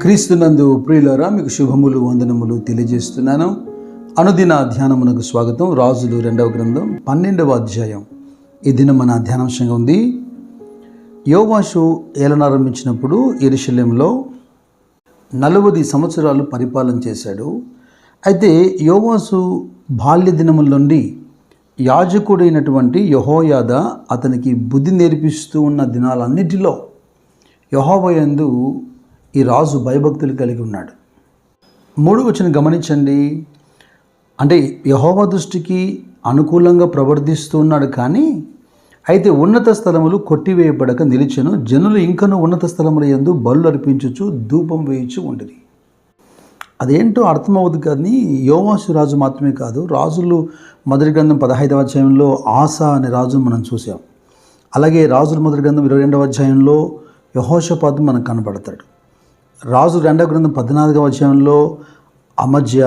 క్రీస్తునందు ప్రియులారా, మీకు శుభములు వందనములు తెలియజేస్తున్నాను. అనుదిన ధ్యానమునకు స్వాగతం. రాజులు 2వ గ్రంథం 12వ అధ్యాయం ఈ దినం మన ధ్యానాంశంగా ఉంది. యోవాషు ఏలనారంభించినప్పుడు యెరూషలేములో 40 సంవత్సరాలు పరిపాలన చేశాడు. అయితే యోవాషు బాల్య దినముల నుండి యాజకుడైనటువంటి యెహోయాదా అతనికి బుద్ధి నేర్పిస్తూ ఉన్న దినాలన్నిటిలో యెహోవా యందు ఈ రాజు భయభక్తులు కలిగి ఉన్నాడు. 3వ వచనం గమనించండి. అంటే యెహోవా దృష్టికి అనుకూలంగా ప్రవర్తిస్తూ ఉన్నాడు, కానీ అయితే ఉన్నత స్థలములు కొట్టివేయబడక నిలిచెను. జనులు ఇంకనూ ఉన్నత స్థలముల యందు బలులు అర్పించుచు ధూపం వేయించు ఉండేది. అదేంటో అర్థమవుదు. కానీ యోవాషు రాజు మాత్రమే కాదు, రాజులు మొదటి గ్రంథం 15వ అధ్యాయంలో ఆసా అనే రాజును మనం చూసాం. అలాగే రాజుల మొదటి గ్రంథం 22వ అధ్యాయంలో యెహోషాపాతు మనకు కనబడతాడు. రాజు 2వ గ్రంథం 14వ అధ్యాయంలో అమజ్య,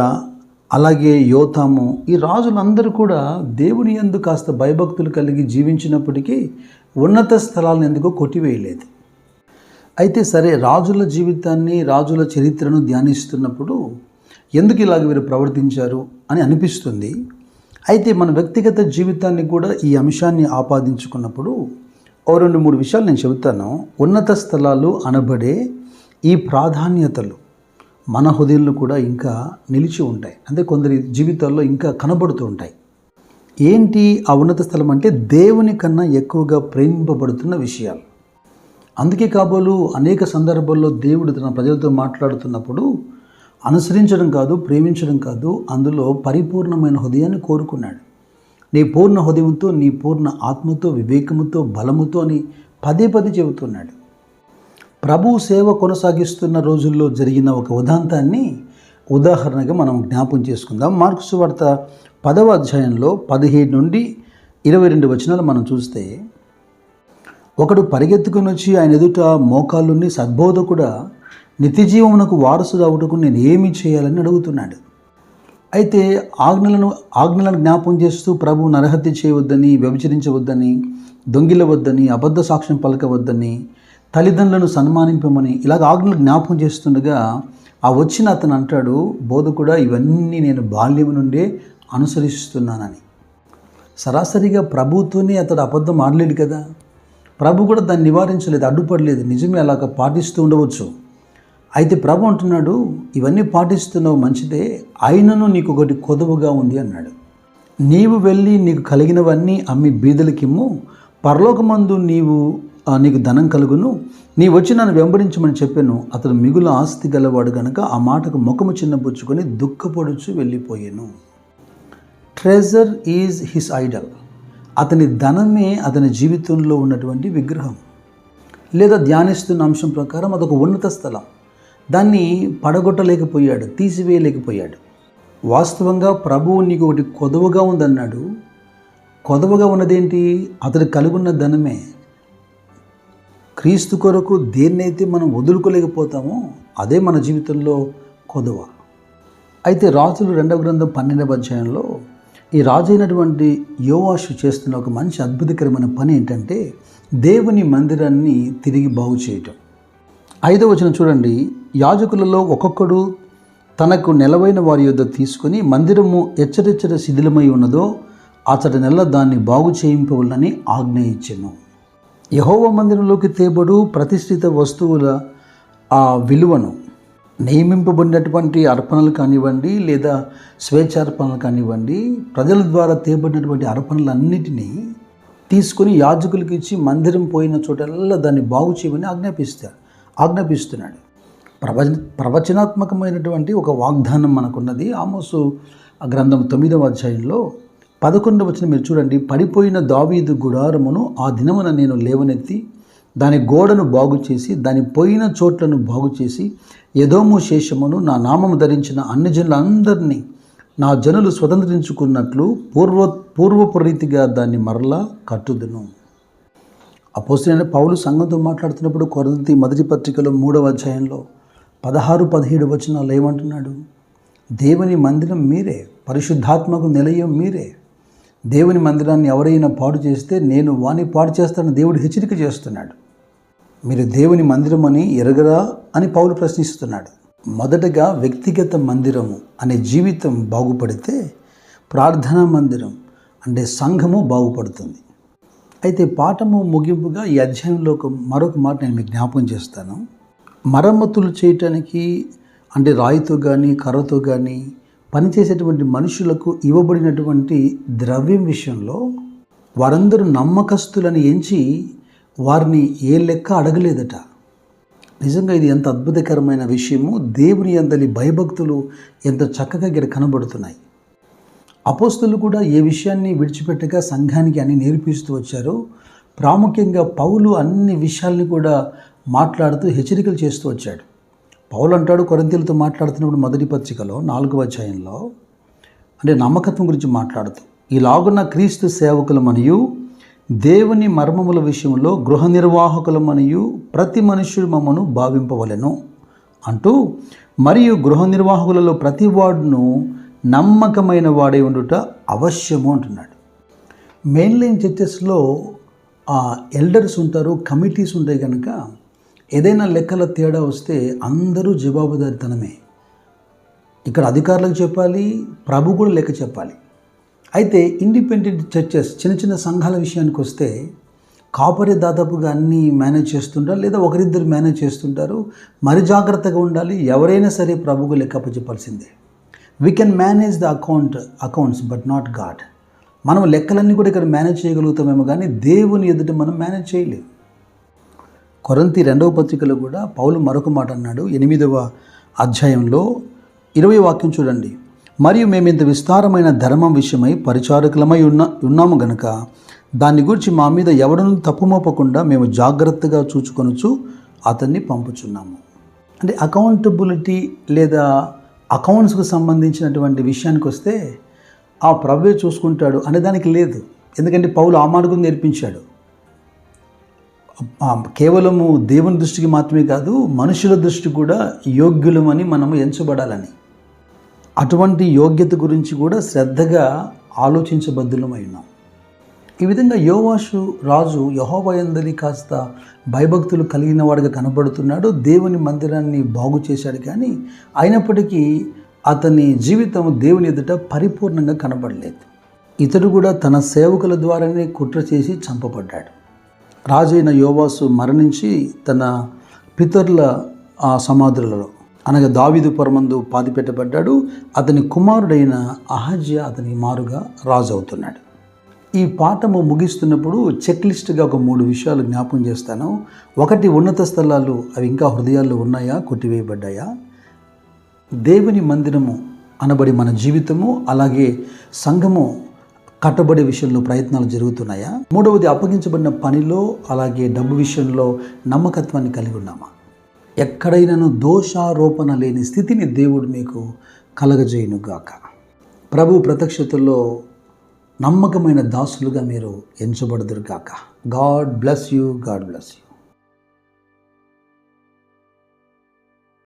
అలాగే యోతాము, ఈ రాజులందరూ కూడా దేవుని యందు కాస్త భయభక్తులు కలిగి జీవించినప్పటికీ ఉన్నత స్థలాలను ఎందుకో కొట్టివేయలేదు. అయితే సరే, రాజుల జీవితాన్ని, రాజుల చరిత్రను ధ్యానిస్తున్నప్పుడు ఎందుకు ఇలాగ వీరు ప్రవర్తించారు అని అనిపిస్తుంది. అయితే మన వ్యక్తిగత జీవితాన్ని కూడా ఈ అంశాన్ని ఆపాదించుకున్నప్పుడు 2-3 విషయాలు నేను చెబుతాను. ఉన్నత స్థలాలు అనబడే ఈ ప్రాధాన్యతలు మన హృదయంలో కూడా ఇంకా నిలిచి ఉంటాయి. అంటే కొందరి జీవితాల్లో ఇంకా కనబడుతూ ఉంటాయి. ఏంటి ఆ ఉన్నత స్థలం అంటే? దేవుని కన్నా ఎక్కువగా ప్రేమింపబడుతున్న విషయాలు. అందుకే కాబోలు అనేక సందర్భాల్లో దేవుడు తన ప్రజలతో మాట్లాడుతున్నప్పుడు అనుసరించడం కాదు, ప్రేమించడం కాదు, అందులో పరిపూర్ణమైన హృదయాన్ని కోరుకున్నాడు. నీ పూర్ణ హృదయంతో, నీ పూర్ణ ఆత్మతో, వివేకముతో, బలముతో అని పదే చెబుతున్నాడు. ప్రభు సేవ కొనసాగిస్తున్న రోజుల్లో జరిగిన ఒక ఉదాహరణగా మనం జ్ఞాపం చేసుకుందాం. మార్కు సువార్త 10వ అధ్యాయంలో 17 నుండి 22 వచనాలు మనం చూస్తే, ఒకడు పరిగెత్తుకుని వచ్చి ఆయన ఎదుట మోకాళ్ళుని, సద్బోధకుడా, నిత్యజీవమునకు వారసుడు అవుటకు నేను ఏమి చేయాలని అడుగుతున్నాడు. అయితే ఆజ్ఞలను జ్ఞాపం చేస్తూ ప్రభు నరహత్య చేయవద్దని, వ్యభిచరించవద్దని, దొంగిలవద్దని, అబద్ధ సాక్ష్యం పలకవద్దని, తల్లిదండ్రులను సన్మానింపమని ఇలాగ ఆజ్ఞలు జ్ఞాపకం చేస్తుండగా ఆ వచ్చిన అతను అంటాడు, బోధకుడా, ఇవన్నీ నేను బాల్యం నుండే అనుసరిస్తున్నానని. సరాసరిగా ప్రభుతోనే అతడు అబద్ధం ఆడలేడు కదా. ప్రభు కూడా దాన్ని నివారించలేదు, అడ్డుపడలేదు. నిజమే, అలాగ పాటిస్తూ ఉండవచ్చు. అయితే ప్రభు అంటున్నాడు, ఇవన్నీ పాటిస్తున్నావు మంచిదే, అయినను నీకు ఒకటి కొదువుగా ఉంది అన్నాడు. నీవు వెళ్ళి నీకు కలిగినవన్నీ అమ్మి బీదలకిమ్ము, పరలోకమందు నీకు ధనం కలుగును, నీ వచ్చి నన్ను వెంబడించమని చెప్పాను. అతడు మిగులు ఆస్తి గలవాడు గనుక ఆ మాటకు ముఖము చిన్నపుచ్చుకొని దుఃఖపడుచు వెళ్ళిపోయాను. Treasure is his Idol. అతని ధనమే అతని జీవితంలో ఉన్నటువంటి విగ్రహం. లేదా ధ్యానిస్తున్న అంశం ప్రకారం అదొక ఉన్నత స్థలం. దాన్ని పడగొట్టలేకపోయాడు, తీసివేయలేకపోయాడు. వాస్తవంగా ప్రభువు నీకు ఒకటి కొదవగా ఉందన్నాడు. కొదవగా ఉన్నదేంటి? అతడు కలుగున్న ధనమే. క్రీస్తు కొరకు దేన్నైతే మనం వదులుకోలేకపోతామో అదే మన జీవితంలో కొదవ. అయితే రాజులు 2వ గ్రంథం 12వ అధ్యాయంలో ఈ రాజు అయినటువంటి యోవాషు చేస్తున్న ఒక మంచి అద్భుతకరమైన పని ఏంటంటే, దేవుని మందిరాన్ని తిరిగి బాగు చేయటం. 5వ వచనం చూడండి. యాజకులలో ఒక్కొక్కడు తనకు నెలవైన వారి యొద్ద తీసుకొని మందిరము ఎచ్చరెచ్చర శిథిలమై ఉన్నదో అతడి నెల దాన్ని బాగు చేయింపవలనని ఆజ్ఞ ఇచ్చెను. యెహోవా మందిరంలోకి తేబడు ప్రతిష్ఠిత వస్తువుల ఆ విలువను, నియమింపబడినటువంటి అర్పణలు కానివ్వండి, లేదా స్వేచ్ఛార్పణలు కానివ్వండి, ప్రజల ద్వారా తేబడినటువంటి అర్పణలన్నిటినీ తీసుకొని యాజకులకు ఇచ్చి మందిరం పోయిన చోటల్లా దాన్ని బాగు చేయమని ఆజ్ఞాపిస్తున్నాడు. ప్రవచనాత్మకమైనటువంటి ఒక వాగ్దానం మనకున్నది. ఆమోసు గ్రంథం 9వ అధ్యాయంలో 11వ వచనం మీరు చూడండి. పడిపోయిన దావీదు గుడారమును ఆ దినమున నేను లేవనెత్తి దాని గోడను బాగు చేసి దాని పోయిన చోట్లను బాగు చేసి ఎదోము శేషమును నా నామము ధరించిన అన్ని జనులందరినీ నా జనులు స్వతంత్రించుకున్నట్లు పూర్వపు రీతిగా దాన్ని మరలా కట్టుదును. అపోస్తలుడైన పౌలు సంఘంతో మాట్లాడుతున్నప్పుడు కొరింథీ మొదటి పత్రికలో 3వ అధ్యాయంలో 16-17 వచనాలు ఏమంటున్నాడు? దేవుని మందిరం మీరే, పరిశుద్ధాత్మకు నిలయం మీరే. దేవుని మందిరాన్ని ఎవరైనా పాడు చేస్తే నేను వాణ్ణి పాడు చేస్తానని దేవుడు హెచ్చరిక చేస్తున్నాడు. మీరు దేవుని మందిరమని ఎరగరా అని పౌలు ప్రశ్నిస్తున్నాడు. మొదటగా వ్యక్తిగత మందిరము అనే జీవితం బాగుపడితే ప్రార్థనా మందిరం అంటే సంఘము బాగుపడుతుంది. అయితే పాఠము ముగింపుగా ఈ అధ్యాయంలో మరొక మాట నేను మీకు జ్ఞాపకం చేస్తాను. మరమ్మతులు చేయటానికి అంటే రాయితో కానీ కర్రతో కానీ పనిచేసేటువంటి మనుషులకు ఇవ్వబడినటువంటి ద్రవ్యం విషయంలో వారందరూ నమ్మకస్తులని ఎంచి వారిని ఏ లెక్క అడగలేదట. నిజంగా ఇది ఎంత అద్భుతకరమైన విషయము. దేవుని యందలి భయభక్తులు ఎంత చక్కగా ఇక్కడ కనబడుతున్నాయి. అపోస్తలులు కూడా ఏ విషయాన్ని విడిచిపెట్టగా సంఘానికి అన్ని నేర్పిస్తూ వచ్చారో, ప్రాముఖ్యంగా పౌలు అన్ని విషయాల్ని కూడా మాట్లాడుతూ హెచ్చరికలు చేస్తూ వచ్చాడు. పౌలు అంటాడు కొరింథీయులతో మాట్లాడుతున్నప్పుడు మొదటి పత్రికలో 4వ అధ్యాయంలో అంటే నమ్మకత్వం గురించి మాట్లాడుతూ, ఇలాగున్న క్రీస్తు సేవకులమనియు దేవుని మర్మముల విషయంలో గృహ నిర్వాహకులమనియు ప్రతి మనుష్యుడు మమ్మను భావింపవలెను అంటూ, మరియు గృహ నిర్వాహకులలో ప్రతి వాడును నమ్మకమైన వాడై ఉండుట అవశ్యము అంటున్నాడు. మెయిన్ లైన్ చర్చెస్లో ఎల్డర్స్ ఉంటారు, కమిటీస్ ఉంటాయి కనుక ఏదైనా లెక్కల తేడా వస్తే అందరూ జవాబుదారితనమే. ఇక్కడ అధికారులకు చెప్పాలి, ప్రభు కూడా లెక్క చెప్పాలి. అయితే ఇండిపెండెంట్ చర్చెస్ చిన్న చిన్న సంఘాల విషయానికి వస్తే కాపరే దాదాపుగా అన్నీ మేనేజ్ చేస్తుంటారు, లేదా ఒకరిద్దరు మేనేజ్ చేస్తుంటారు. మరి జాగ్రత్తగా ఉండాలి. ఎవరైనా సరే ప్రభుకు లెక్క చెప్పాల్సిందే. We can manage the accounts but not God. మనం లెక్కలన్నీ కూడా ఇక్కడ మేనేజ్ చేయగలుగుతామేమో కానీ దేవుని ఎదుట మనం మేనేజ్ చేయలేము. కొరింథీ 2వ పత్రికలో కూడా పౌలు మరొక మాట అన్నాడు. 8వ అధ్యాయంలో 20వ వాక్యం చూడండి. మరియు మేము ఇంత విస్తారమైన ధర్మం విషయమై పరిచారకులమై ఉన్నాము గనుక దాన్ని గురించి మా మీద ఎవడను తప్పుమోపకుండా మేము జాగ్రత్తగా చూచుకొనుచు అతన్ని పంపుచున్నాము. అంటే అకౌంటబిలిటీ లేదా అకౌంట్స్కు సంబంధించినటువంటి విషయానికి వస్తే ఆ ప్రభువే చూసుకుంటాడు అనే దానికి లేదు. ఎందుకంటే పౌలు ఆ మార్గం నేర్పించాడు. కేవలము దేవుని దృష్టికి మాత్రమే కాదు, మనుషుల దృష్టి కూడా యోగ్యులమని మనము ఎంచబడాలని, అటువంటి యోగ్యత గురించి కూడా శ్రద్ధగా ఆలోచించబద్దులమై ఉన్నాం. ఈ విధంగా యోవాషు రాజు యెహోవా యందలి కాస్త భయభక్తులు కలిగిన వాడిగా కనబడుతున్నాడు. దేవుని మందిరాన్ని బాగు చేశాడు, కానీ అయినప్పటికీ అతని జీవితం దేవుని ఎదుట పరిపూర్ణంగా కనబడలేదు. ఇతడు కూడా తన సేవకుల ద్వారానే కుట్ర చేసి చంపబడ్డాడు. రాజైన యోవాసు మరణించి తన పితరుల సమాధులలో అనగా దావీదు పురమందు పాతిపెట్టబడ్డాడు. అతని కుమారుడైన అహజ్యా అతని మారుగా రాజు అవుతున్నాడు. ఈ పాఠము ముగిస్తున్నప్పుడు చెక్ లిస్ట్గా ఒక 3 విషయాలు జ్ఞాపకం చేస్తాను. 1, ఉన్నత స్థలాలు అవి ఇంకా హృదయాల్లో ఉన్నాయా, కొట్టివేయబడ్డాయా? దేవుని మందిరము అనబడి మన జీవితము, అలాగే సంఘము కట్టబడే విషయంలో ప్రయత్నాలు జరుగుతున్నాయా? 3వది అప్పగించబడిన పనిలో అలాగే డబ్బు విషయంలో నమ్మకత్వాన్ని కలిగి ఉన్నామా? ఎక్కడైనాను దోషారోపణ లేని స్థితిని దేవుడు మీకు కలగజేయునుగాక. ప్రభు ప్రత్యక్షతలో నమ్మకమైన దాసులుగా మీరు ఎంచబడుదురుగాక. God bless you.